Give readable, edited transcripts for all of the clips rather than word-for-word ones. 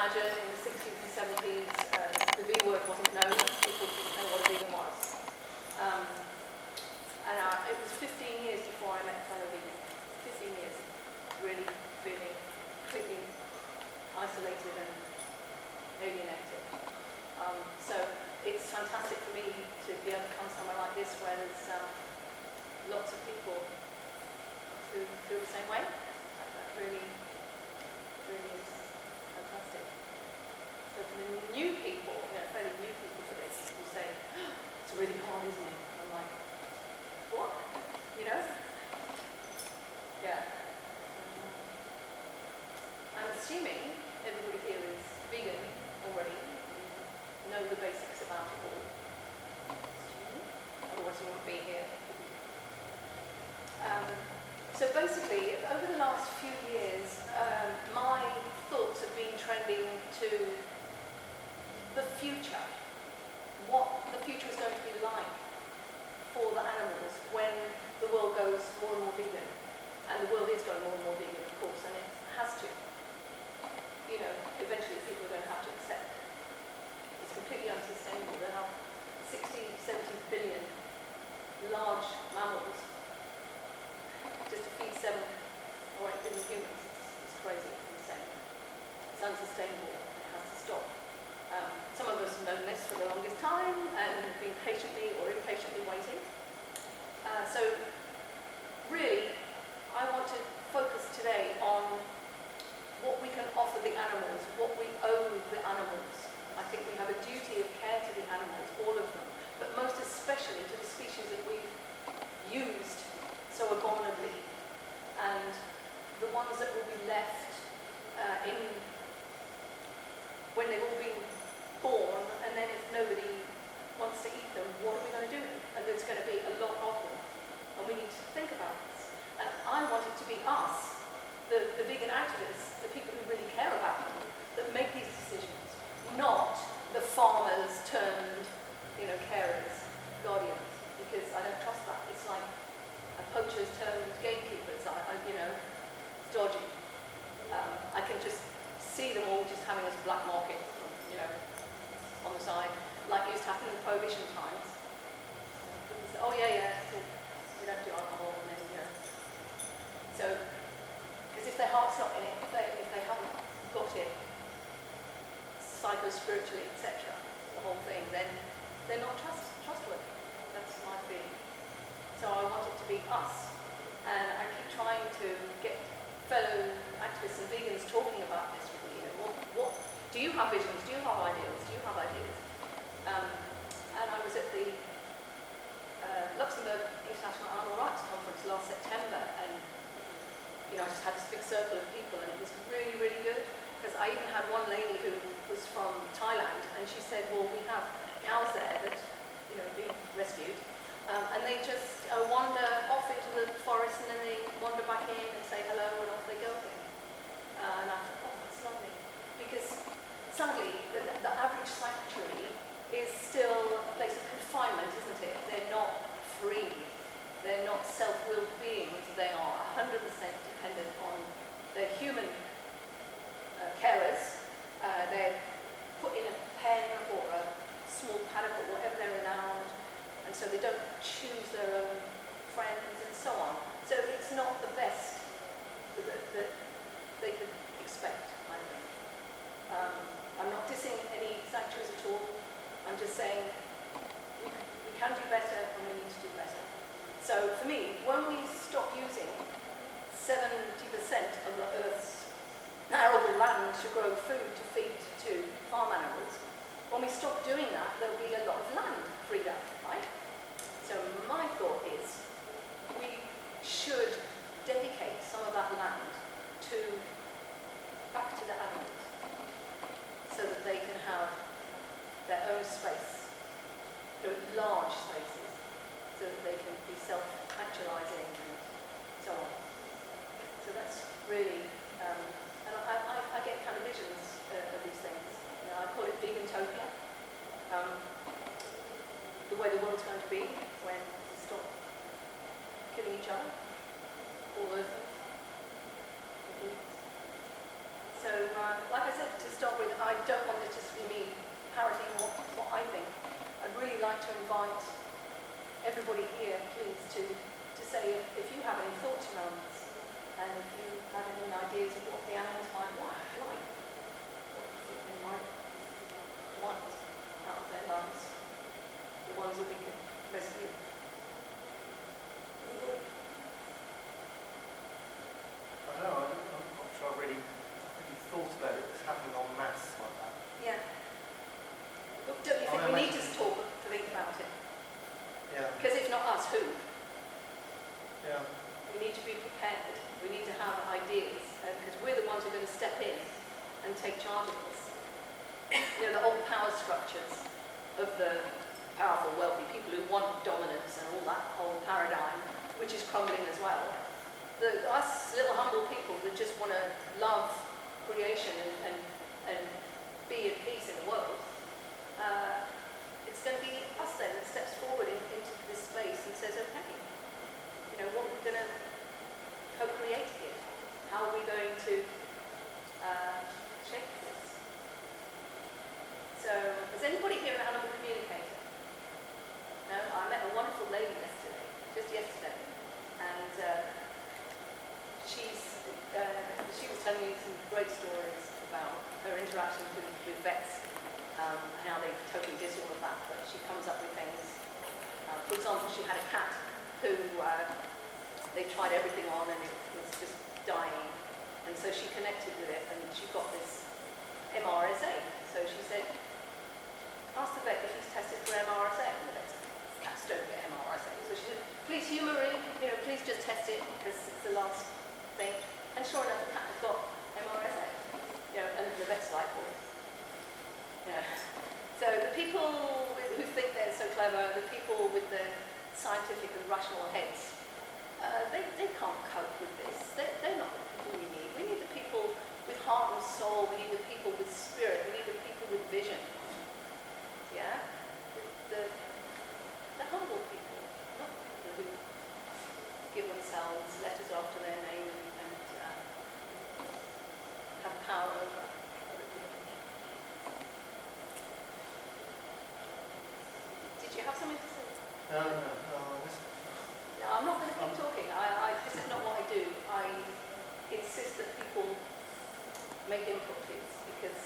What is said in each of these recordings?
imagine, in the 60s and 70s, the V word wasn't known. People didn't know what a vegan was. It was 15 years before I met a fellow vegan. 15 years, really feeling completely isolated and alienated. So it's fantastic for me to be able to come somewhere like this where there's lots of people who feel the same way. That really is fantastic. So for the new people, fairly new people for this, who say, oh, it's really hard, isn't it? I'm like, what? Yeah. I'm assuming everybody here is vegan already, know the basics about it all. Otherwise you won't be here. So basically, over the last few years, my thoughts have been trending to the future. What the future is going to be like for the animals when the world goes more and more vegan. And the world is going more and more vegan, of course, and it has to. Eventually people are going to have to accept it's completely unsustainable. There are 60, 70 billion large mammals just to feed 7 or 8 billion humans. It's crazy, it's insane. It's unsustainable. It has to stop. Some of us have known this for the longest time and have been patiently or impatiently waiting. So really, I want to focus today on what we can offer the animals, what we owe the animals. I think we have a duty of care to the animals, all of them, but most especially to the species that we've used so abominably, and the ones that will be left when they've all been born, and then if nobody wants to eat them, what are we going to do? And there's going to be a lot of them, and we need to think about this. And I want it to be us, the vegan activists, the people who really care about them, that make these decisions, not the farmers turned, carers, guardians, because I don't trust that. It's like a poachers turned gatekeepers. It's dodgy. I can just see them all just having this black market, on the side, like used to happen in Prohibition times. People say, oh yeah, we don't do alcohol, and then, So, because if their heart's not in it, if they haven't got it psycho-spiritually, etc., the whole thing, then they're not trustworthy. That's my feeling. So I want it to be us. And I keep trying to get fellow activists and vegans talking about this with me. What do you have visions? Do you have ideals? Do you have ideas? And I was at the Luxembourg International Animal Rights Conference last September, and I just had this big circle of people, and it was really, really good, because I even had one lady who was from Thailand, and she said, well, we have cows there that, being rescued, and they just wander off into the forest, and then they wander back in and say hello, and off they go again. And I thought, oh, that's lovely, because sadly, the average sanctuary is still a place of confinement, isn't it? They're not free. They're not self-willed beings. They are 100% dependent on their human carers. They're put in a pen or a small paddock or whatever they're renowned, and so they don't choose their own friends and so on. So it's not the best that they could expect, I think. I'm not dissing any sanctuaries at all. I'm just saying we can do better and we need to do better. So for me, when we stop using 70% of the Earth's arable land to grow food to feed to farm animals, when we stop doing that, there'll be a lot of land freed up, right? So my thought is we should dedicate some of that land back to the animals, so that they can have their own space, large spaces, so that they can be self-actualizing and so on. So that's really, and I get kind of visions of these things. I call it vegantopia. The way the world's going to be when we stop killing each other, all those things. So, like I said, to start with, like to invite everybody here, please, to say if you have any thoughts around this, and if you have any ideas of what the animals might like, what they might want out of their lives, the ones that we can rescue. I don't know, I'm not sure I really thought about it. It's happening en masse like that. Yeah. Look, don't you think we need to think about it? Yeah. Because if not us, who? Yeah. We need to be prepared. We need to have ideas, because we're the ones who are going to step in and take charge of this. You know, the old power structures of the powerful, wealthy people who want dominance and all that whole paradigm, which is crumbling as well. Us little humble people that just want to love creation and be at peace in the world, it's going to be us then that steps forward into this space and says, okay, you know, what we're going to co-create here? How are we going to shape this? So, is anybody here an animal communicator? No? I met a wonderful lady just yesterday, and she was telling me some great stories about her interactions with vets, and how they totally diss all of that, but she comes up with things. For example, she had a cat who they tried everything on and it was just dying, and so she connected with it and she got this MRSA. So she said, ask the vet if he's tested for MRSA. And the vet said, cats don't get MRSA. So she said, please humour me, you know, please just test it because it's the last thing. And sure enough, the cat has got MRSA. You know, and the vet's like, well, you know. So the people who think they're so clever, the people with the scientific and rational heads, they can't cope with this. They're not the people we need. We need the people with heart and soul. We need the people with spirit. We need the people with vision. Yeah? The humble people, not the people who give themselves letters after their name and have power over other people. Did you have something to say? No. No, I'm not going to keep talking. This is not what I do. I insist that people make input, please, because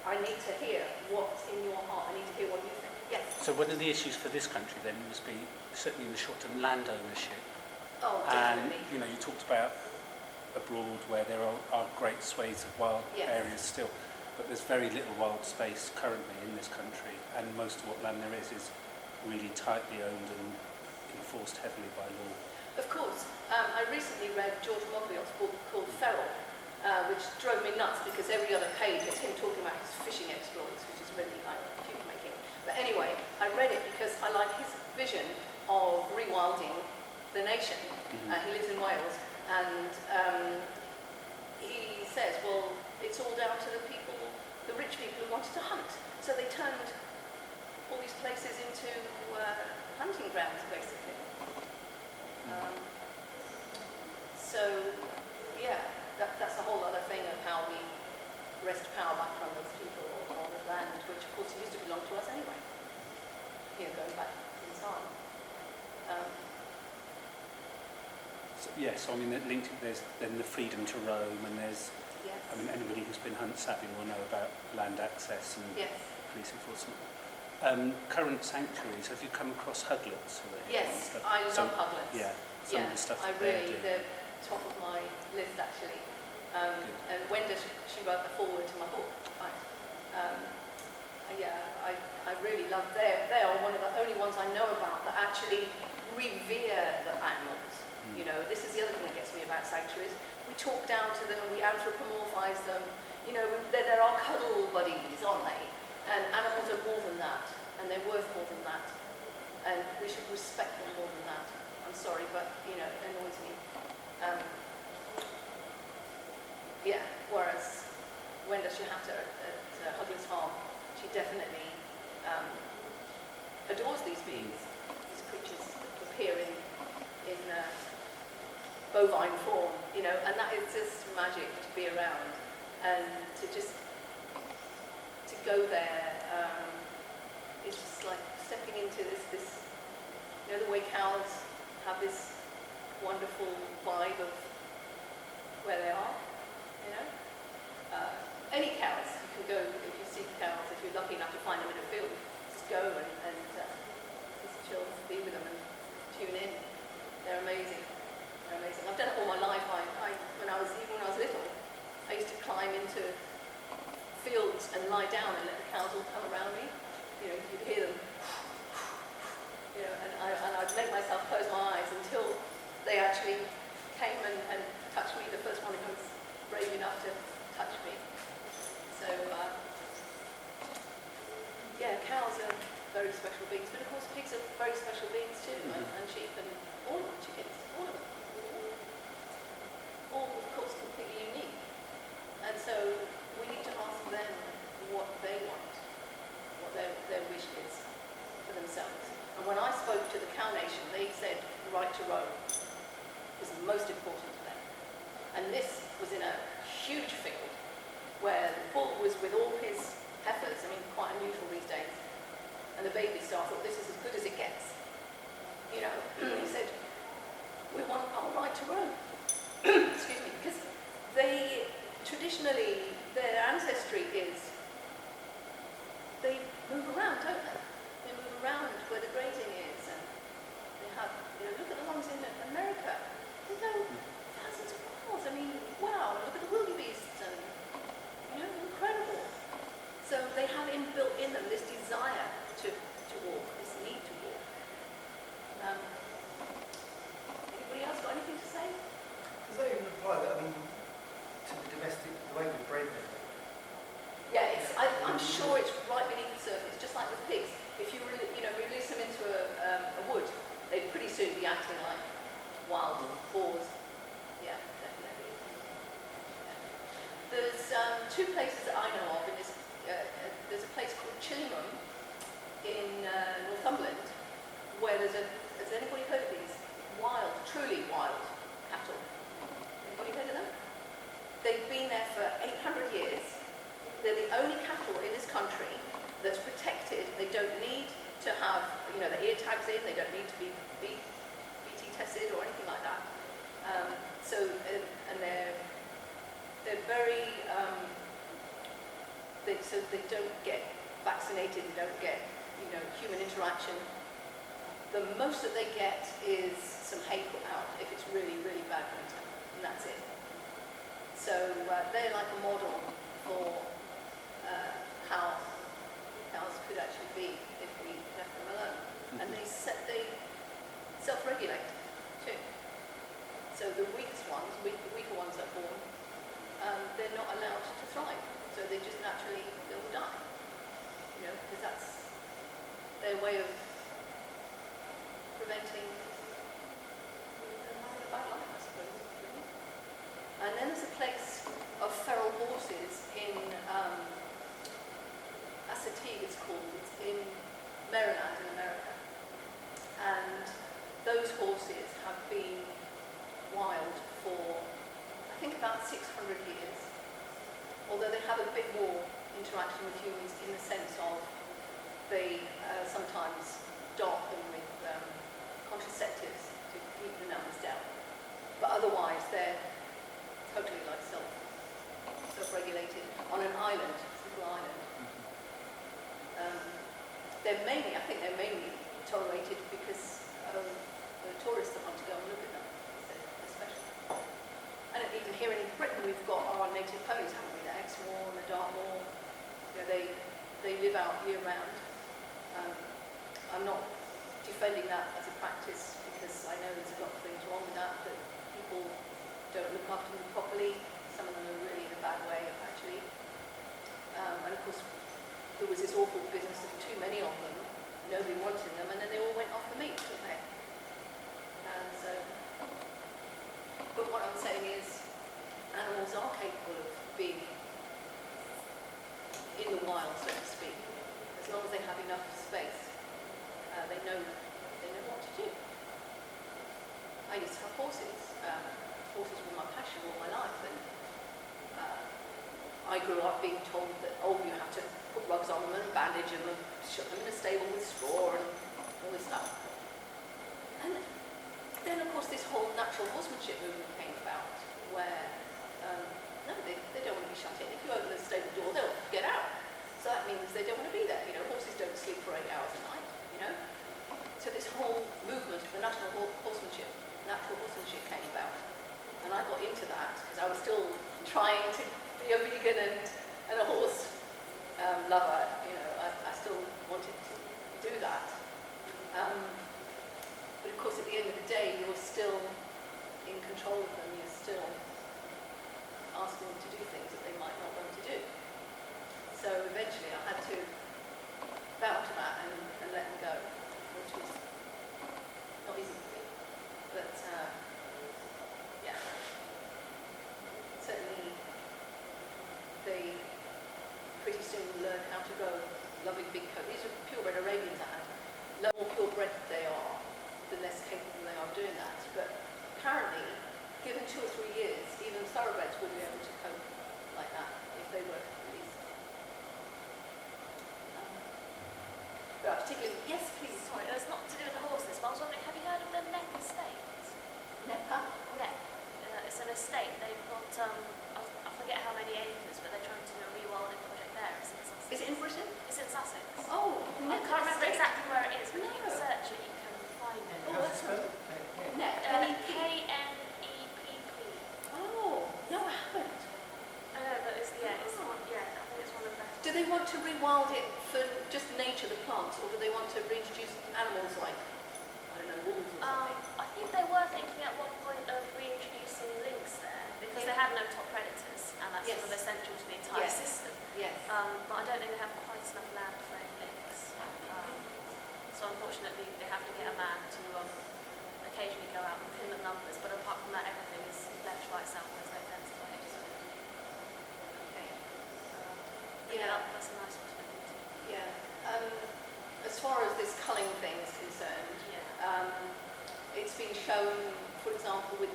I need to hear what's in your heart. I need to hear what you think. Yes? So one of the issues for this country then must be, certainly in the short term, land ownership. Oh, And, definitely. you know, you talked about abroad where there are great swathes of wild Yes. areas still, but there's very little wild space currently in this country, and most of what land there is really tightly owned and enforced heavily by law. Of course. I recently read George Mogriot's book called Feral, which drove me nuts because every other page is him talking about his fishing exploits, which is really like cute making. But anyway, I read it because I like his vision of rewilding the nation. Mm-hmm. He lives in Wales, and he says, well, it's all down to the rich people who wanted to hunt. So they turned all these places into hunting grounds, basically. So, yeah, that's a whole other thing of how we wrest power back from those people on the land, which of course used to belong to us anyway. You know, going back in time. Yes, I mean, there's then the freedom to roam, and there's, Yes. I mean, anybody who's been hunt savvy will know about land access and Yes. police enforcement. Current sanctuaries, have you come across huglets already? Yes, I love huglets. Yeah, some of the stuff I that they're really, doing. they're top of my list actually. And Wenda, she wrote the foreword to my book. I really love, they are one of the only ones I know about that actually revere the animals. You know, this is the other thing that gets me about sanctuaries. We talk down to them, we anthropomorphise them. You know, there are cuddle buddies, aren't they? And animals are more than that, and they're worth more than that. And we should respect them more than that. I'm sorry, but, you know, it annoys me. Whereas Wenda Shahata at Huglin's Farm, she definitely adores these beings, these creatures that appear in bovine form, you know, and that is just magic to be around. And to go there is just like stepping into this, you know, the way cows have this wonderful vibe of where they are, you know. Any cows, you can go, if you see cows, if you're lucky enough to find them in a field, just go and just chill, be with them and tune in. They're amazing. They're amazing. I've done it all my life. When I was little, I used to climb into fields and lie down and let the cows all come around me. You know, you'd hear them. You know, and I'd make myself close my eyes until they actually came and touched me. The first one who was brave enough to touch me. So, yeah, cows are very special beings, but of course pigs are very special beings too, and sheep and all of them, chickens, all of them. All, of course, completely unique. And so we need to ask them what they want, what their wish is for themselves. And when I spoke to the cow nation, they said the right to roam was the most important to them. And this was in a huge field where the bull was with all his heifers, I mean, quite unusual these days. And the baby star thought, this is as good as it gets. You know, he said, we want our right to roam. Excuse me, because they, traditionally, their ancestry is, they move around, don't they? They move around where the grazing is, and they have, you know, look at the ones in America. They go thousands of miles. I mean, wow, look at the wildebeests, and, you know, incredible. So they have inbuilt in them this desire to walk, this need to walk. Anybody else got anything to say? Does that even apply that, to the domestic, the way we breed them? Yeah, I'm sure it's right beneath the surface, just like with pigs. If you release them into a wood, they'd pretty soon be acting like wild boars. Yeah, definitely. Yeah. There's two places that I know of in this. There's a place called Chillingham in Northumberland where has anybody heard of these wild, truly wild cattle? Anybody heard of them? They've been there for 800 years. They're the only cattle in this country that's protected. They don't need to have, you know, the ear tags in. They don't need to be BT tested or anything like that. And they're very, so they don't get vaccinated. They don't get, you know, human interaction. The most that they get is some hay put out if it's really, really bad winter, and that's it. So they're like a model for how cows could actually be if we left them alone. And they self-regulate too. So the weakest ones, the weaker ones that are born, they're not allowed to thrive. So they just naturally, they will die. You know, because that's their way of preventing having a bad life, I suppose. And then there's a place of feral horses in Assateague, it's called. It's in Maryland in America. And those horses have been wild for, I think, about 600 years. Although they have a bit more interaction with humans in the sense of they sometimes dart them with contraceptives to keep the numbers down. But otherwise, they're totally like self-regulated on an island, a little island. I think they're mainly tolerated because of the tourists that want to go and look at them. They're special. And even here in Britain, we've got our native ponies, haven't we? The Exmoor and the Dartmoor. You know, they live out year round. I'm not defending that as a practice because I know there's a lot of things wrong with that people don't look after them properly. Some of them are really in a bad way, actually. And of course, there was this awful business of too many of them, nobody wanted them, and then they all went off the meat, didn't they? And so, but what I'm saying is, animals are capable of being in the wild, so to speak, as long as they have enough space. They know what to do. I used to have horses. Horses were my passion all my life, and I grew up being told that, oh, you have to put rugs on them and bandage them and shut them in a stable with straw and all this stuff. And then, of course, this whole natural horsemanship movement came about, where no, they don't want to be shut in. If you open the stable door, they'll get out. So that means they don't want to be there. Horses don't sleep for 8 hours a night. So this whole movement of the natural horsemanship came about, and I got into that because I was still trying to be a vegan and a horse lover. I still wanted to do that. But of course, at the end of the day, you're still in control of them. You're still asking them to do things that they might not want to do. So eventually I had to bow to that and let them go, which was not easy to do. But yeah, certainly they pretty soon learn how to go loving big coat. These are purebred Arabians I had. The more purebred they are, the less capable they are of doing that. But apparently, given 2 or 3 years, even thoroughbreds will be able to cope like that if they were released. Particularly, yes, please. Sorry, that's not to do with the horses, but I was wondering, have you heard of the Neck estate? Nepa? Neck. It's an estate. They've got, I forget how many acres, but they're trying to do a rewilding project there. It's in Sussex. Is it in Britain? It's in Sussex. Oh, I can't remember exactly where it is, but if you can No. search it, you can find it. Oh, How's it that's spelled? Nep. K-N-E-P-P. Oh, no, I haven't. I know, but it's one, I think it's one of the best. Do they want to rewild it for just nature, the plants, or do they want to reintroduce animals like, I don't know, wolves or something? I think they were thinking at one point of reintroducing lynx there, because they have no top predators, and that's Yes. sort of essential to the entire Yes. system. Yes. But I don't think they have quite enough land for any lynx. So unfortunately, they have to get a man to occasionally go out and pin the numbers, but apart from that, everything is left by itself. There's no fence by it. So, Okay. that's a nice possibility. Yeah. As far as this culling thing is concerned, Yeah. it's been shown, for example, with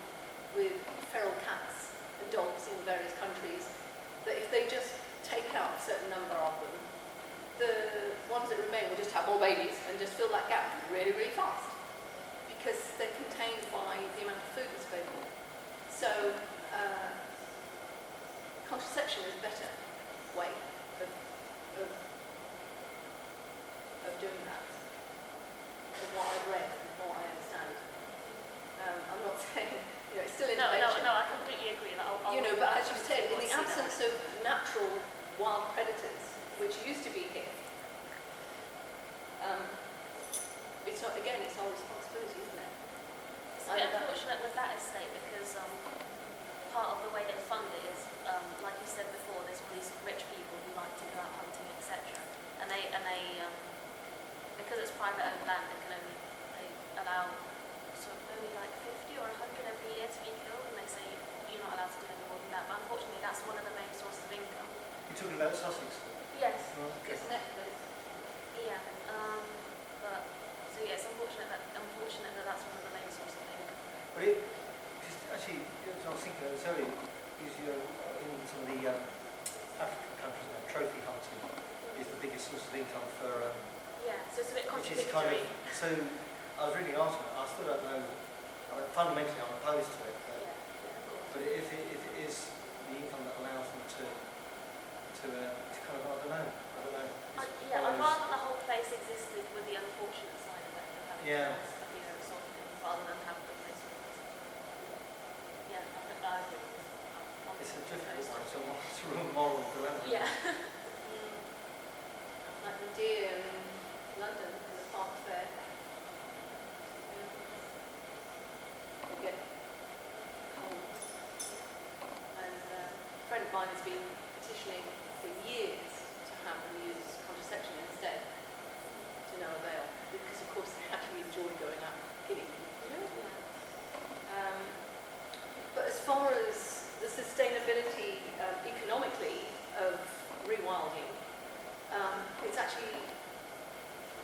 feral cats and dogs in various countries, that if they just take out a certain number of them, the ones that remain will just have more babies and just fill that gap really, really fast, because they're contained by the amount of food that's available. So contraception is a better way of doing that, from what I've read and from what I understand. I'm not saying, it's still No, innovation. I completely agree. But as you said, in the absence of natural wild predators, which used to be here, it's not, again, it's our responsibility, isn't it? It's a bit unfortunate with that estate because part of the way they fund it is, like you said before, there's all these rich people who like to go out hunting, etc. And they because it's private owned land, they allow sort of only like 50 or 100 every year to be killed, and they say you're not allowed to do any more than that. But unfortunately, that's one of the main sources of income. You're talking about Sussex? Yes. Okay. Isn't it? Yeah. But so yeah, it's unfortunate that that's one of the main sources of income. But actually, as I was thinking of this earlier, is in some of the African countries now, trophy hunting is the biggest source of income for. Yeah, so it's a bit Which is kind contradictory. of, so I was reading an article, I still don't know, fundamentally I'm opposed to it, but if it is the income that allows them to kind of, I don't know. I'd rather the whole place existed with the unfortunate side of it than having Yeah. sort of thing, rather than have the place. Yeah, I think I agree. It's a difficult one, it's a real moral dilemma. Yeah. Like the deer in London, in the park fair. You get cold. And a friend of mine has been petitioning for years to have them use contraception instead, to no avail, because of course they actually enjoy going out killing people. But as far as the sustainability economically of rewilding, it's actually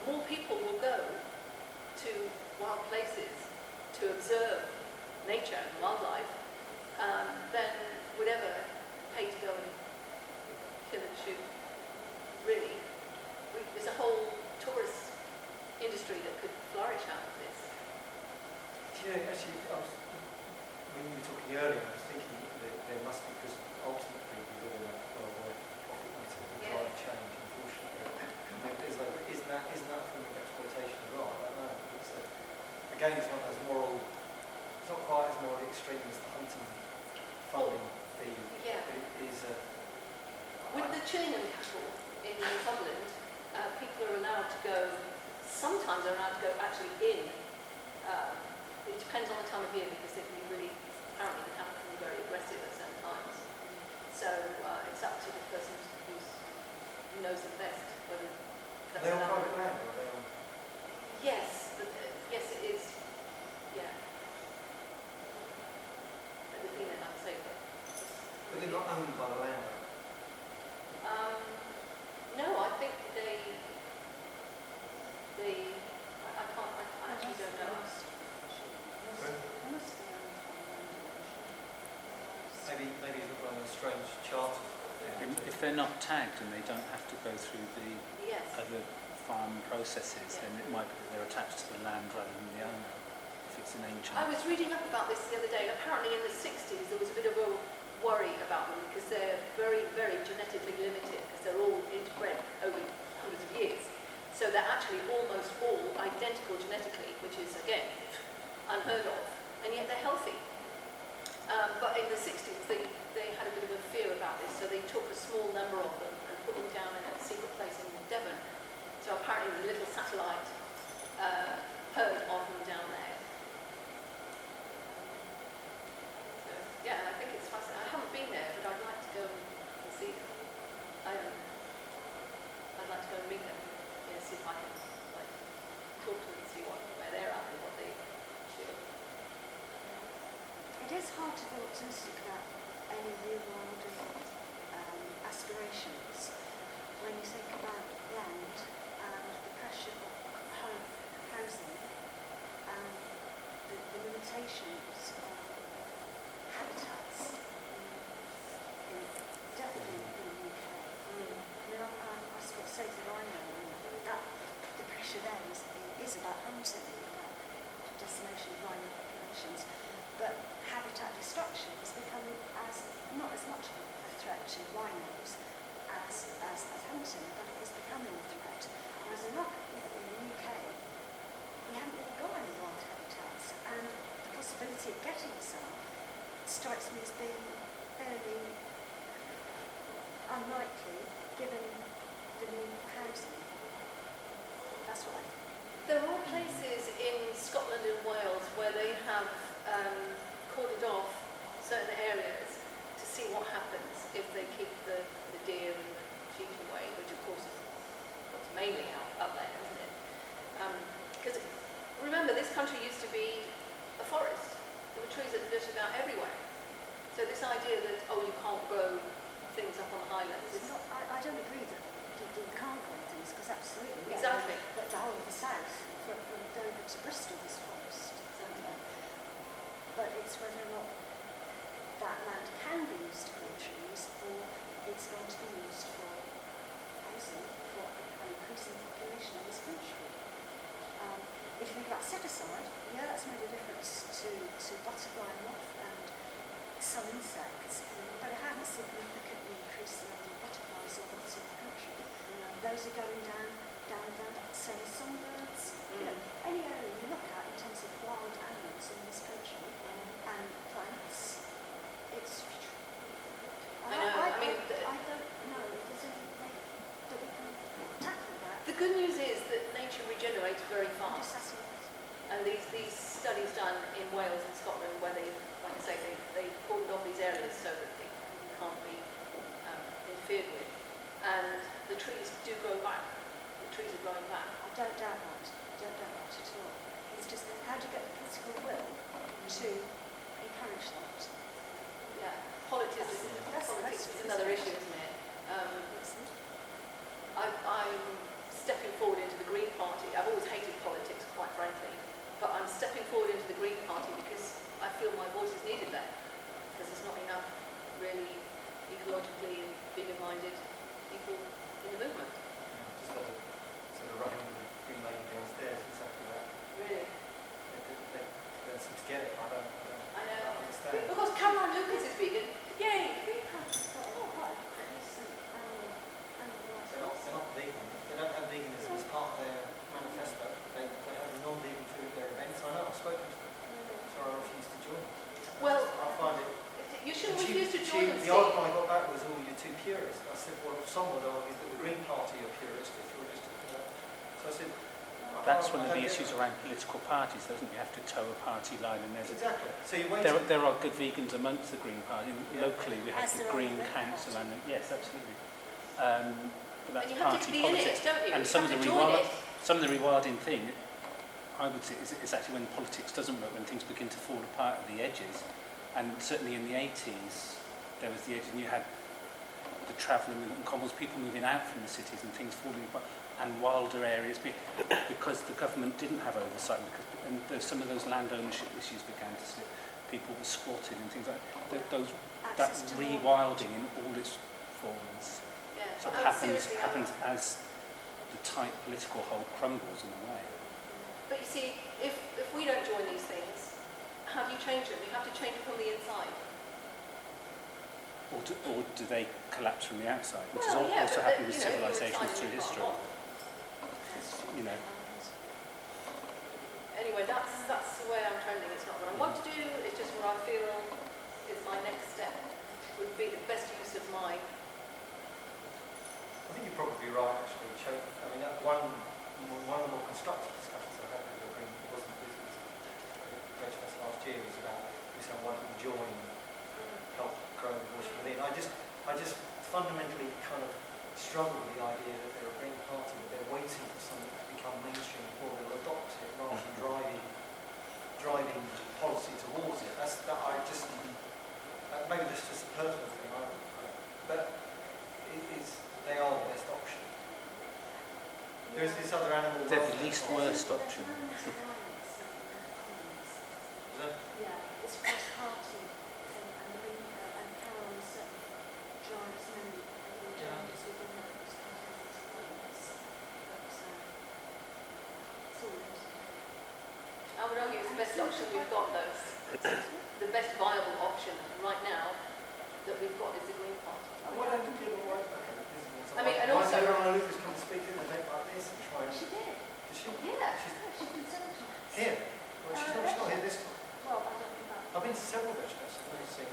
more people will go to wild places to observe nature and wildlife than would ever pay to go and kill and shoot, really, there's a whole tourist industry that could flourish out of this. Yeah, actually, when you were talking earlier, I was thinking that there must be, because ultimately we live in a world where profit makes it drive change, unfortunately. Isn't that a form of exploitation as well? I don't know. Again, it's not as moral, it's not quite as morally extreme as the hunting funding fee. Yeah. But it is With the Chillingham cattle in Northumberland, people are allowed to go, sometimes are allowed to go actually in. It depends on the time of year because they can be really, apparently the cattle can be very aggressive at certain times. So it's up to the person who knows them best whether Are they on private land or are they on? Yes, yes it is. Yeah. But the thing that I'd say that. But they're not owned by the landowner. No, I think I can't, I actually don't know. Maybe it's not on a strange charter. If they're not tagged and they don't have to go through the Yes. other farm processes, then it might be that they're attached to the land rather than the owner, if it's an ancient. I was reading up about this the other day, and apparently in the 60s there was a bit of a worry about them because they're very, very genetically limited because they're all interbred over hundreds of years. So they're actually almost all identical genetically, which is, again, unheard of, and yet they're healthy. But in the 60s they had a bit of a fear about this, so they took a small number of them and put them down in a secret place in Devon. So apparently there's a little satellite herd of them down there. So, yeah, I think it's fascinating. I haven't been there, but I'd like to go and see them. I'd like to go and meet them, see if I can talk to them and see where they're at and what they do. It is hard to be optimistic about any rewilding aspirations when you think about land and the pressure of housing and the limitations of habitats, definitely in the UK. I suppose to say that I know that the pressure there is about hunting, about decimation of rhino populations, but habitat destruction is becoming not as much a threat to rhinos as hunting, but it is becoming a threat. And as a look in the UK, we haven't really got any wild habitats, and the possibility of getting some strikes me as being fairly unlikely given the need for housing. That's what I think. There are places in Scotland and Wales where they have cordoned off certain areas to see what happens if they keep the deer and the sheep away, which of course is what's mainly up there, isn't it? Because remember, this country used to be a forest. There were trees that littered about everywhere. So this idea that, you can't grow things up on the highlands is not. I don't agree that you can't grow things, because absolutely. Yeah, Exactly. But the whole of the south, from Dover to Bristol, is forest. But it's whether or not that land can be used for trees, or it's going to be used for housing for an increasing population in this country. If you think about set aside, that's made a difference to butterfly moth and some insects, but it hasn't significantly increased the number of butterflies or moths in the country. Those are going down, say, songbirds. Any area you look at in terms of wild animals in this country and plants, it's. I know, I mean, I don't know if there's any way that we can tackle that. The good news is that nature regenerates very I'm fast. just asking a question. And these studies done in Wales and Scotland, where they, like I say, they cordoned off these areas so that they can't be interfered with, and the trees do grow back. The trees are growing back. I don't doubt that. I don't doubt that at all. It's just how do you get the political will to encourage that? Yeah, politics is another issue, isn't it? I'm stepping forward into the Green Party. I've always hated politics, quite frankly, but I'm stepping forward into the Green Party because I feel my voice is needed there, because there's not enough really ecologically and bigger-minded people in the movement. Just like that are running the Green Lane downstairs, exactly that. Really. They don't seem to get it. I don't I know. understand. Because Caroline Lucas is vegan. Yay! Green Party. Oh, quite a decent animal rights They're not vegan. They don't have veganism as part of their manifesto. They have non-vegan food at their events. I know, I've spoken to them. So I refuse to join. Well, I find it... you shouldn't refuse to join them. The argument I got back was, oh, you're too purist. I said, well, some would argue that the Green Party are purist if you're just... So I said... That's one of the issues around political parties, doesn't it? You have to toe a party line, and there's Exactly. So you're waiting... there are good vegans amongst the Green Party. Yeah. Locally, we have As the there are Green in the Red Council, Party. and yes, absolutely. But that's And you have to party be politics. in it, don't you? And You some have of to the join it. some of the rewilding thing, I would say, is actually when politics doesn't work, when things begin to fall apart at the edges. And certainly in the 80s, there was the edge, and you had the travelling and commons, people moving out from the cities and things falling apart, and wilder areas because the government didn't have oversight, and some of those land ownership issues began to slip. People were squatting and things like that. That Access to rewilding in all its forms Yeah. sort of Seriously, happens as the tight political hold crumbles in a way. But you see, if we don't join these things, how do you change them? You have to change it from the inside. Or do they collapse from the outside, which Well, has also but happened with you know, if you're civilizations inside, through you can't history. walk. You know, Anyway, that's the way I'm trending. It's not what I want to do, it's just what I feel is my next step. Would be the best use of my... I think you're probably right, actually. I mean, that one of the more constructive discussions I had with the Green, it wasn't business, Vegfest last year, was about this, why don't we join, help grow the bush within. I just fundamentally kind of struggle with the idea that they're a Green Party, that they're waiting for something to become mainstream before they'll adopt it, rather than driving policy towards it. Maybe that's just a personal thing, but they are the best option. There's this other animal... they're the least worst option. Is that? Yeah, it's cross party and Carol certainly drives many agendas within that cross party. So, I would argue it's the best option we've got, though. The best viable option right now that we've got is the Green Party. Why don't people work back at it? I mean, and why also- don't Caroline Lucas come and speak at an event like this and try and... she did. Does she? Yeah. She's been several times. Here? Well, she's not here this time. Well, I don't know about... I've been to several Vegfests. I've never seen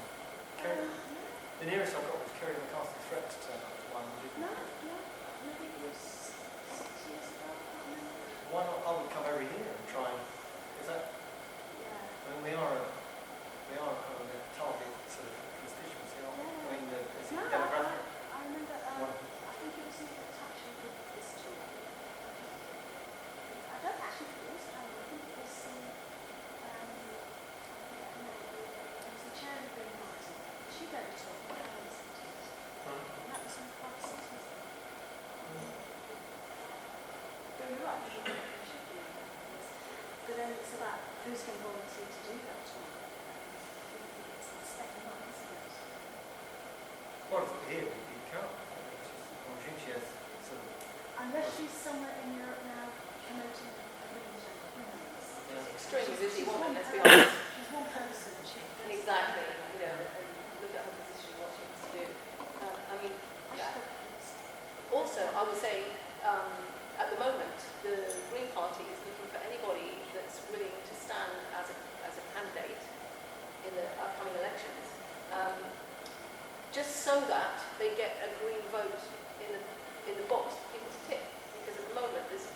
Kerry. The nearest I got was Kerry McCarthy's threat to turn up to one. No, maybe it was 6 years ago, I can't remember. Why not? I would come over here and try and... Is that... Yeah. I mean, we are kind of a target sort of constituency, aren't we? I mean, it's a No, demographic. I remember, One. I think it was in touch with this too. I don't actually think it was Carol, I think it was the chair of the Green Party. She gave a talk on Carol sometimes. And that was in 5 6 years ago. Very right. It should be. But then it's about who's going to volunteer to do that talk. It's stepping up, isn't it? Well, if we're here, we'd be Carol. I think she has sort of... Unless she's somewhere in Europe now promoting a range of women's. Yeah. Extremely busy woman, let's be honest. She's one person. Exactly, you know, and look at her position, what she wants to do. I mean, yeah. Also, I would say, at the moment, the Green Party is looking for anybody that's willing to stand as a candidate in the upcoming elections, just so that they get a green vote in the box for people to tick. Because at the moment, there's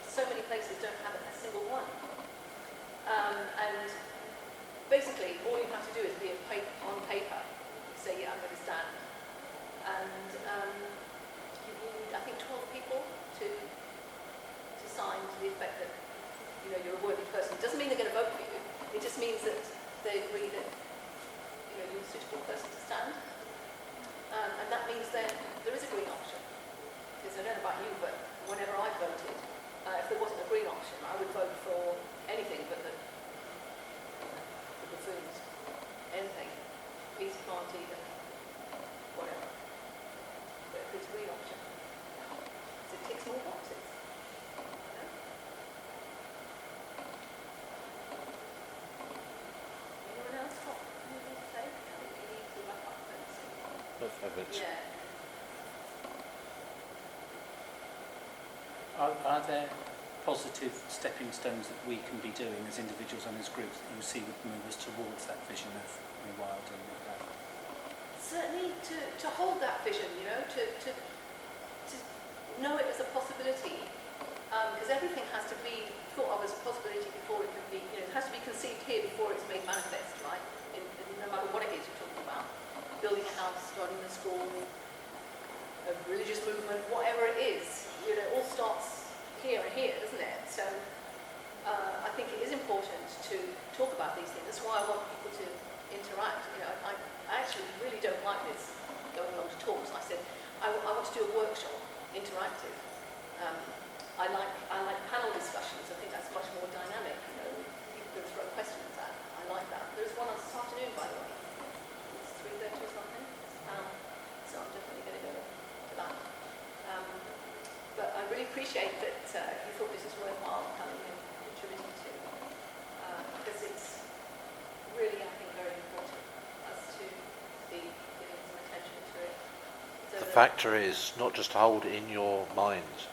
so many places don't have a single one. And basically, all you have to do is be on paper, say, yeah, I'm going to stand. And you need, I think, 12 people to sign to the effect that, you know, you're a worthy person. It doesn't mean they're going to vote for you. It just means that they agree that, you know, you're a suitable person to stand. And that means then there is a green option. Because I don't know about you, but whenever I voted, if there wasn't a green option, I would vote for anything but the buffoons. Anything. Peace Party, whatever. But if there's a green option, so it ticks more boxes. of it. Yeah. Are there positive stepping stones that we can be doing as individuals and as groups that you see would move us towards that vision of rewilding? Certainly to hold that vision, you know, to know it as a possibility, because everything has to be thought of as a possibility before it can be, you know, it has to be conceived here before it's made manifest, right? In no matter what it is you're talking about, building a house, starting a school, a religious movement, whatever it is, you know, it all starts here and here, doesn't it? So I think it is important to talk about these things. That's why I want people to interact. You know, I actually really don't like this going along to talks. I said I want to do a workshop, interactive. I like panel discussions. I think that's much more dynamic. You know, people can throw questions at. I like that. There's one on this afternoon, by the way. It's 3:30 or something. So I'm definitely going to go to that. But I really appreciate that you thought this was worthwhile coming and contributing to, because it's really, I think, very important us to be giving some attention to it. So The factor is not just to hold it in your minds,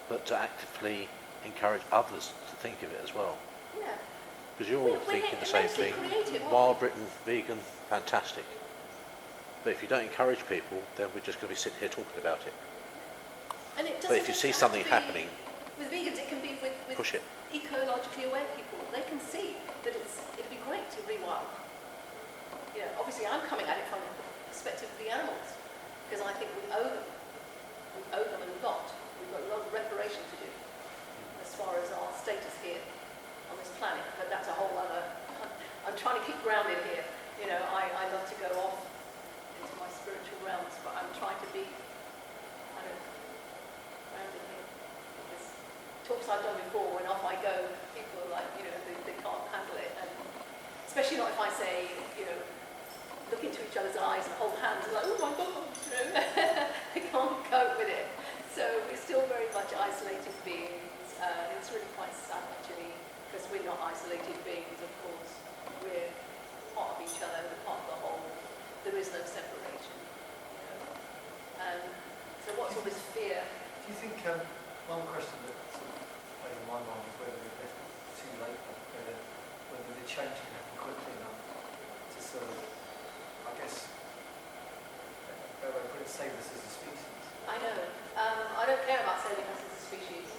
but to actively encourage others to think of it as well. Yeah. Because you're all We're thinking the same immensely thing. creative, aren't Wild we? Britain, vegan, fantastic. But if you don't encourage people, then we're just going to be sitting here talking about it. And it But if you doesn't see have something to be happening, with vegans, it can be with push it. ecologically aware people. They can see that it'd be great to rewild. You know, obviously I'm coming at it from the perspective of the animals, because I think we owe them. We owe them a lot. We've got a lot of reparation to do as far as our status here on this planet. But that's a whole other. I'm trying to keep grounded here. You know, I love to go off into my spiritual realms, but I'm trying to be kind of grounded here. Because talks I've done before, when off I go, people are like, you know, they can't handle it. And especially not if I say, you know, look into each other's eyes and hold hands, like, oh my God, you know, they can't cope with it. So we're still very much isolated beings. It's really quite sad actually, because we're not isolated beings, of course. We're part of each other, we're part of the whole. There is no separation, you know. And so what's all this fear? Do you think, one question that sort of plays in my mind is whether it's too late, whether the change can happen quickly enough to sort of, I guess, better way to put it, save us as a species? I know. I don't care about saving us as a species,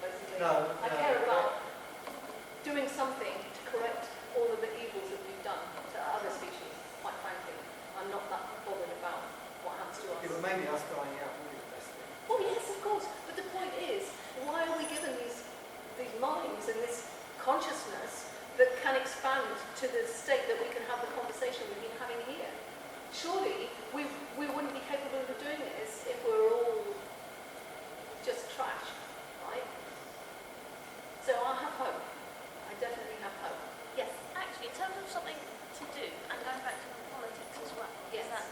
basically. No, I care about doing something to correct all of the evils that we've done to other species, quite frankly. I'm not that bothered about what happens to us. Yeah, but maybe us dying out would be the best thing. Well, yes, of course. But the point is, why are we given these minds and this consciousness that can expand to the state that we can have the conversation we've been having here? Surely we wouldn't be capable of doing this if we were all just trash, right? So I have hope. I definitely have hope. Yes. Actually, in terms of something to do, and going back to the politics as well, Yes. is that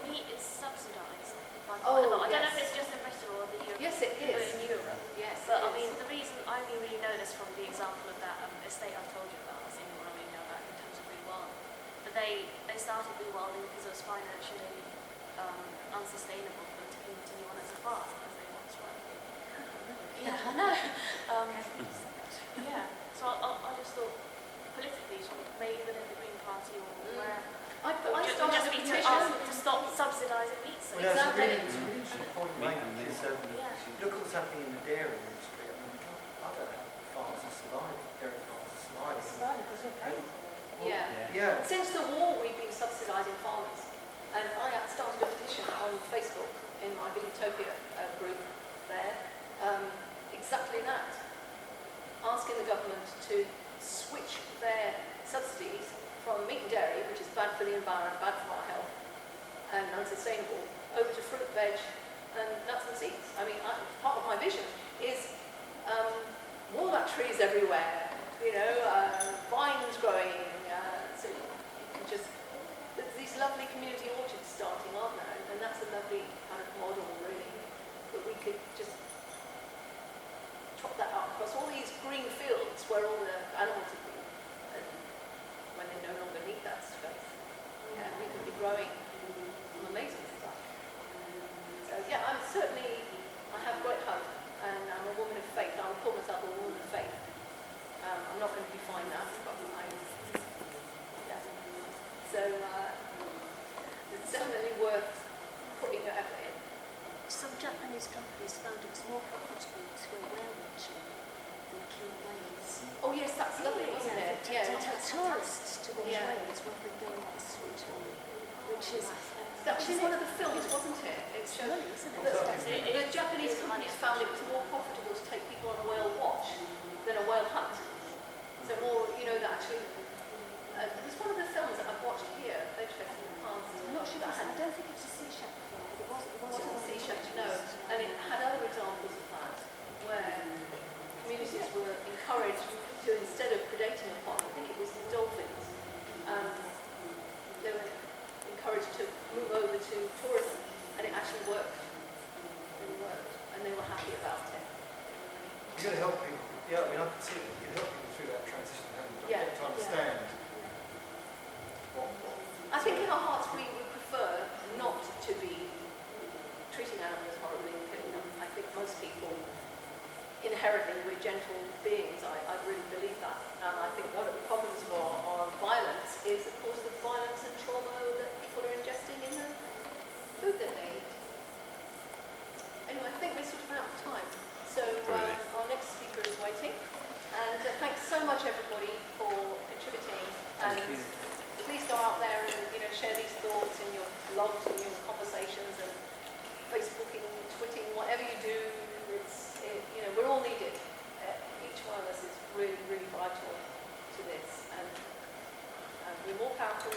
meat is subsidised by Oh, quite a lot. I don't know yes. if it's just in Bristol or the Europe. Yes, it is. In Europe. Yes. But it I is. mean, the reason I only really know this from the example of that estate I've told you about, that's the only one I really know about in terms of rewilding. But they started rewilding because it was financially unsustainable for them to continue on as a farm as they once were. Yeah, I know. Yeah. So I just thought politically, maybe within the Green Party or wherever, I would started just a be to petition. ask them to stop subsidising meat Well, sales. that's a Exactly. really interesting point you make, because Yeah. look what's happening in the dairy industry. I mean, I don't know how farmers are surviving, dairy farmers are surviving. Yeah. Yeah. Since the war, we've been subsidising farmers. And I started a petition on Facebook in my Vegetopia group there, exactly that. Asking the government to switch their subsidies from meat and dairy, which is bad for the environment, bad for our health, and unsustainable, over to fruit, veg, and nuts and seeds. I mean, part of my vision is walnut trees everywhere, you know, vines growing, so you can just, there's these lovely community orchards starting, aren't there? And that's a lovely kind of model, really, that we could just trot that up across all these green fields where all the animals have been, and when they no longer need that space. Yeah, we could be growing on a So it's definitely worth putting your effort in. Some Japanese companies found it was more profitable to go whale watching than kill whales. Oh yes, that's lovely, wasn't it? To Yeah. take tourists to watch Yeah. whales rather than going on the sweet which is That was in one of the films, wasn't it? It showed money, isn't it? the Japanese companies found it was more profitable to take people on a whale watch than a whale hunt. So more, you know, that actually, it was one of the films that I've watched here, Vegfest in the past. I'm not sure, that I had, don't think it's a sea shepherd film, but it wasn't wasn't sea shepherd, no. And it had other examples of that, where communities were encouraged to, instead of predating upon, I think it was the dolphins, they were encouraged to move over to tourism, and it actually worked. It really worked, and they were happy about it. You've got to help people. Yeah, I mean, I can see that you can help people through that transition, haven't you? Yeah. To understand. I think in our hearts we would prefer not to be treating animals horribly and killing them. I think most people, inherently, we're gentle beings. I really believe that. And I think one of the problems of our violence is, of course, the violence and trauma that people are ingesting in the food that they eat. Anyway, I think we're sort of out of time. So our next speaker is waiting. And thanks so much, everybody, for contributing. And Thank you. please go out there and share these thoughts in your blogs and your conversations and Facebooking, Twitting, whatever you do. We're all needed. Each one of us is really, really vital to this, and we're more powerful